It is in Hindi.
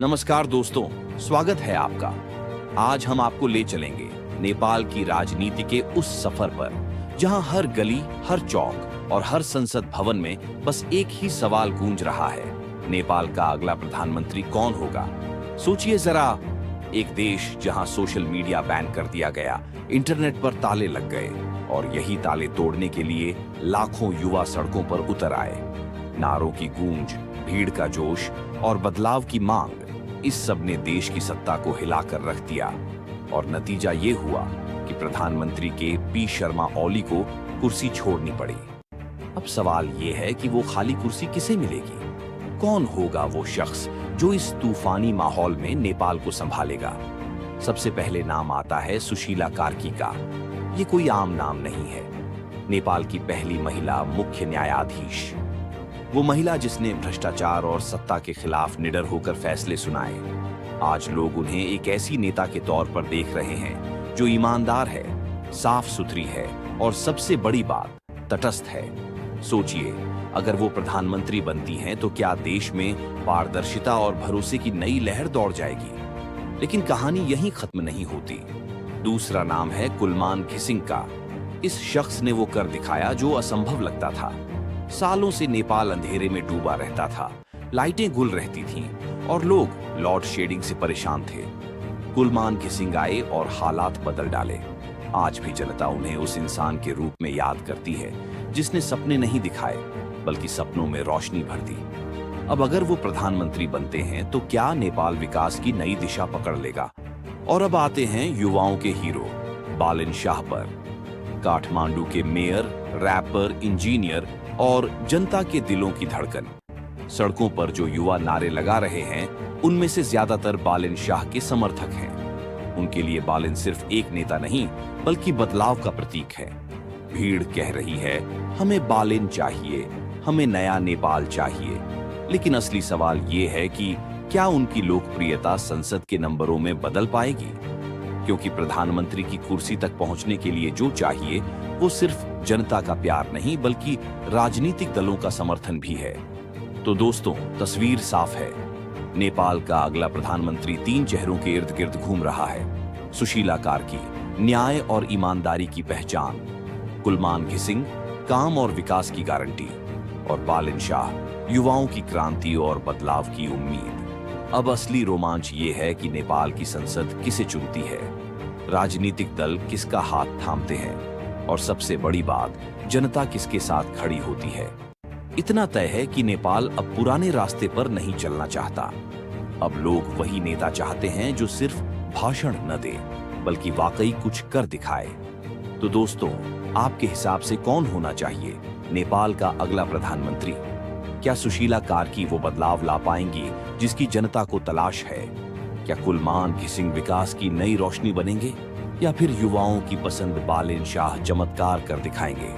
नमस्कार दोस्तों, स्वागत है आपका। आज हम आपको ले चलेंगे नेपाल की राजनीति के उस सफर पर जहां हर गली, हर चौक और हर संसद भवन में बस एक ही सवाल गूंज रहा है, नेपाल का अगला प्रधानमंत्री कौन होगा। सोचिए जरा, एक देश जहां सोशल मीडिया बैन कर दिया गया, इंटरनेट पर ताले लग गए और यही ताले तोड़ने के लिए लाखों युवा सड़कों पर उतर आए। नारों की गूंज, भीड़ का जोश और बदलाव की मांग, इस सब ने देश की सत्ता को हिलाकर रख दिया और नतीजा ये हुआ कि प्रधानमंत्री के पी शर्मा ओली को कुर्सी छोड़नी पड़ी। अब सवाल ये है कि वो खाली कुर्सी किसे मिलेगी? कौन होगा वो शख्स जो इस तूफानी माहौल में नेपाल को संभालेगा? सबसे पहले नाम आता है सुशीला कार्की का। ये कोई आम नाम नहीं है, नेपाल की पहली महिला मुख्य न्यायाधीश। वो महिला जिसने भ्रष्टाचार और सत्ता के खिलाफ निडर होकर फैसले सुनाए। आज लोग उन्हें एक ऐसी नेता के तौर पर देख रहे हैं जो ईमानदार है, साफ सुथरी है और सबसे बड़ी बात, तटस्थ है। सोचिए, अगर वो प्रधानमंत्री बनती हैं तो क्या देश में पारदर्शिता और भरोसे की नई लहर दौड़ जाएगी। लेकिन कहानी यहीं खत्म नहीं होती। दूसरा नाम है कुलमान खिसिंग का। इस शख्स ने वो कर दिखाया जो असंभव लगता था। सालों से नेपाल अंधेरे में डूबा रहता था, लाइटें गुल रहती थीं और लोग लॉर्ड शेडिंग से परेशान थे। कुलमान खिसिंग आए और हालात बदल डाले। आज भी जनता उन्हें उस इंसान के रूप में याद करती है जिसने सपने नहीं दिखाए बल्कि सपनों में रोशनी भर दी। अब अगर वो प्रधानमंत्री बनते हैं तो क्या नेपाल विकास की नई दिशा पकड़ लेगा? और अब आते हैं युवाओं के हीरो बालेन शाह पर। काठमांडू के मेयर, रैपर, इंजीनियर और जनता के दिलों की धड़कन। सड़कों पर जो युवा नारे लगा रहे हैं, उनमें से ज्यादातर बालेन शाह के समर्थक हैं। उनके लिए बालेन सिर्फ एक नेता नहीं बल्कि बदलाव का प्रतीक है। भीड़ कह रही है, हमें बालेन चाहिए, हमें नया नेपाल चाहिए। लेकिन असली सवाल ये है कि क्या उनकी लोकप्रियता संसद के नंबरों में बदल पाएगी? क्योंकि प्रधानमंत्री की कुर्सी तक पहुंचने के लिए जो चाहिए वो सिर्फ जनता का प्यार नहीं बल्कि राजनीतिक दलों का समर्थन भी है। तो दोस्तों, तस्वीर साफ है। नेपाल का अगला प्रधानमंत्री तीन चेहरों के इर्द गिर्द घूम रहा है। सुशीला कार्की, न्याय और ईमानदारी की पहचान। कुलमान खिसिंग, काम और विकास की गारंटी। और बालेन शाह, युवाओं की क्रांति और बदलाव की उम्मीद। अब असली रोमांच ये है कि नेपाल की संसद किसे चुनती है, राजनीतिक दल किसका हाथ थामते हैं और सबसे बड़ी बात, जनता किसके साथ खड़ी होती है। इतना तय है कि नेपाल अब पुराने रास्ते पर नहीं चलना चाहता। अब लोग वही नेता चाहते हैं जो सिर्फ भाषण न दे बल्कि वाकई कुछ कर दिखाए। तो दोस्तों, आपके हिसाब से कौन होना चाहिए नेपाल का अगला प्रधानमंत्री? क्या सुशीला कार्की वो बदलाव ला पाएंगी जिसकी जनता को तलाश है? क्या कुलमान खिसिंग विकास की नई रोशनी बनेंगे या फिर युवाओं की पसंद बालेन शाह चमत्कार कर दिखाएंगे?